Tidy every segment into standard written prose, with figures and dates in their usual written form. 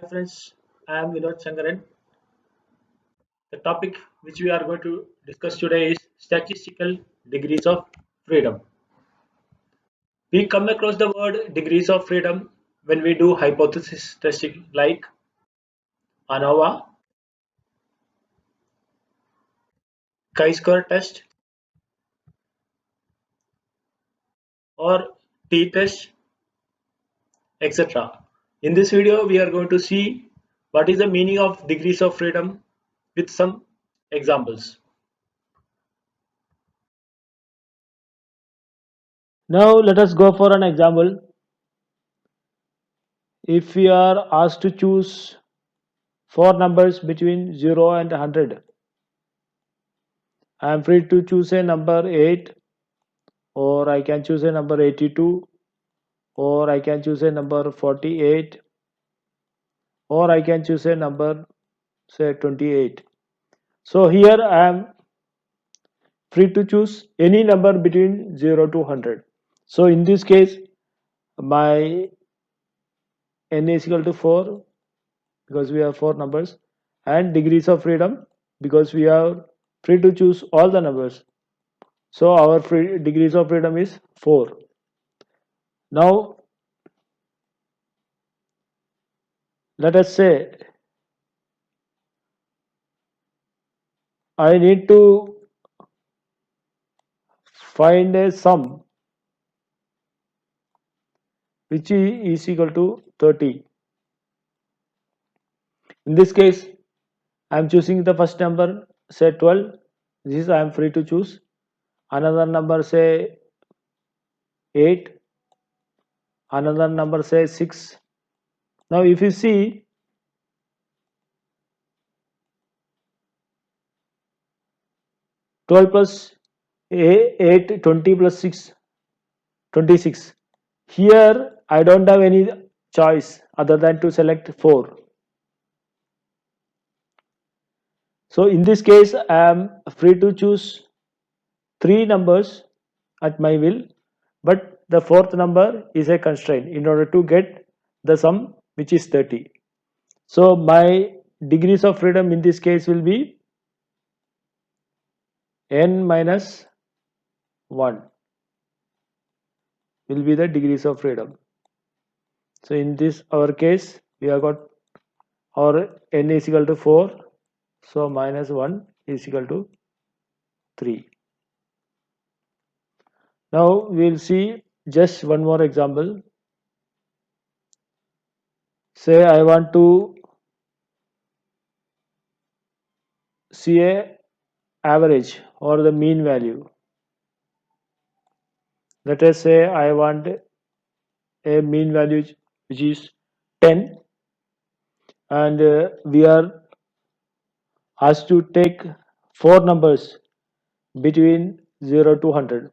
Hi friends, I am Vinod Sangaran. The topic which we are going to discuss today is statistical degrees of freedom. We come across the word degrees of freedom when we do hypothesis testing like ANOVA, chi-square test, or t-test, etc. In this video, we are going to see what is the meaning of degrees of freedom with some examples. Now let us go for an example. If we are asked to choose four numbers between 0 and 100, I am free to choose a number 8, or I can choose a number 82, or I can choose a number 48, or I can choose a number say 28. So here I am free to choose any number between 0 to 100. So in this case my n is equal to 4 because we have four numbers, and degrees of freedom because we are free to choose all the numbers. So our free degrees of freedom is 4. Now let us say I need to find a sum which is equal to 30. In this case, I am choosing the first number, say 12. This is I am free to choose. Another number, say 8. Another number, say 6. Now, if you see, 12 plus 8, 20 plus 6, 26. Here, I don't have any choice other than to select 4. So, in this case, I am free to choose 3 numbers at my will, but the fourth number is a constraint in order to get the sum which is 30. So my degrees of freedom in this case will be n minus 1 will be the degrees of freedom. So in this our case we have got our n is equal to 4, so minus 1 is equal to 3. Now we will see just one more example. Say I want to see a average or the mean value. Let us say I want a mean value which is 10, and we are asked to take four numbers between 0 to 100.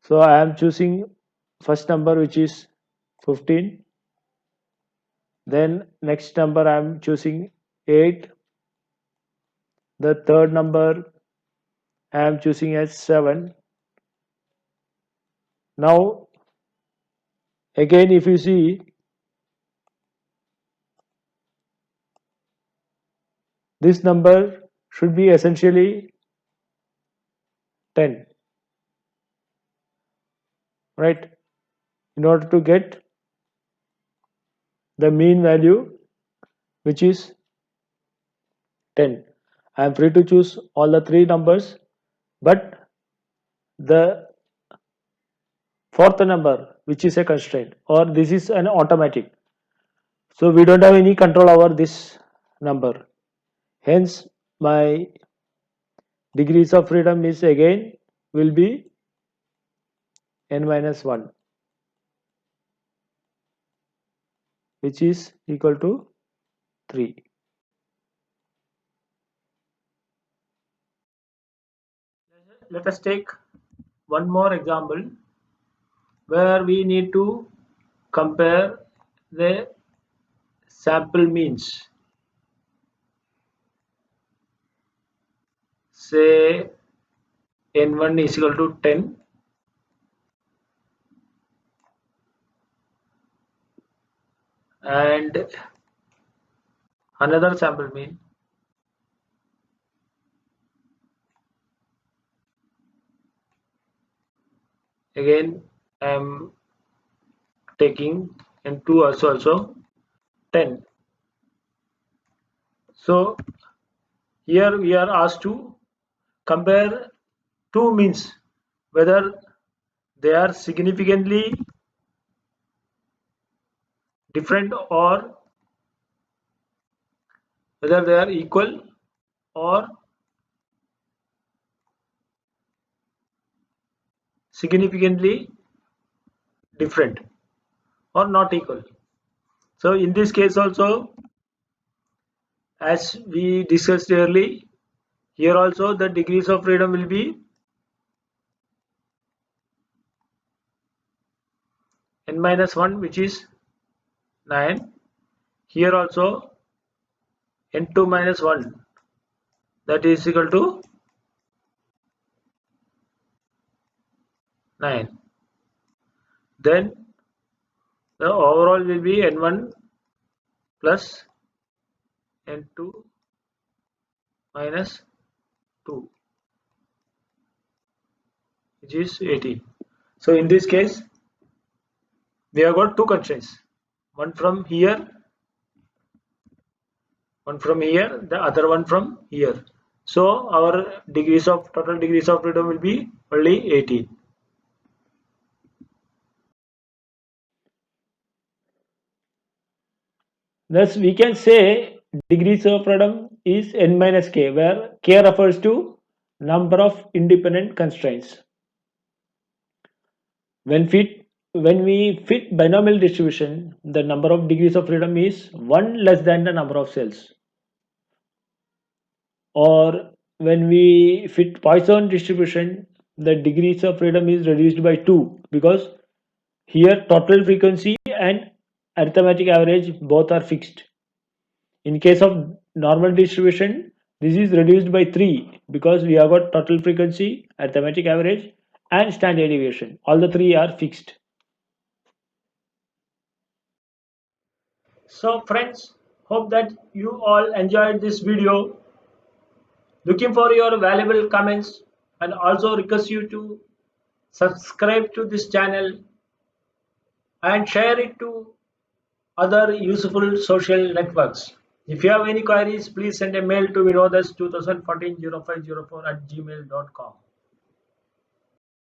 So I am choosing first number which is 15, then next number I am choosing 8, the third number I am choosing as 7. Now again if you see, this number should be essentially 10, right, in order to get the mean value which is 10. I am free to choose all the three numbers, but the fourth number which is a constraint, or this is an automatic, so we don't have any control over this number. Hence my degrees of freedom is again will be n minus 1, which is equal to 3. Let us take one more example where we need to compare the sample means. Say n1 is equal to 10, and another sample mean. Again, I am taking n2 also 10. So here we are asked to compare two means, whether they are significantly different or whether they are equal or significantly different or not equal. So in this case also, as we discussed earlier, here also the degrees of freedom will be n minus 1, which is 9. Here also n2 minus 1, that is equal to 9. Then the overall will be n1 plus n2 minus 2, which is 18. So in this case, we have got two constraints, one from here, the other one from here. So our total degrees of freedom will be only 18. Thus, we can say degrees of freedom is n minus k, where k refers to number of independent constraints. When we fit binomial distribution, the number of degrees of freedom is 1 less than the number of cells. Or when we fit Poisson distribution, the degrees of freedom is reduced by 2, because here total frequency and arithmetic average both are fixed. In case of normal distribution, this is reduced by 3, because we have got total frequency, arithmetic average and standard deviation. All the three are fixed. So friends, hope that you all enjoyed this video. Looking for your valuable comments, and also request you to subscribe to this channel and share it to other useful social networks. If you have any queries, please send a mail to vinodas20140504@gmail.com.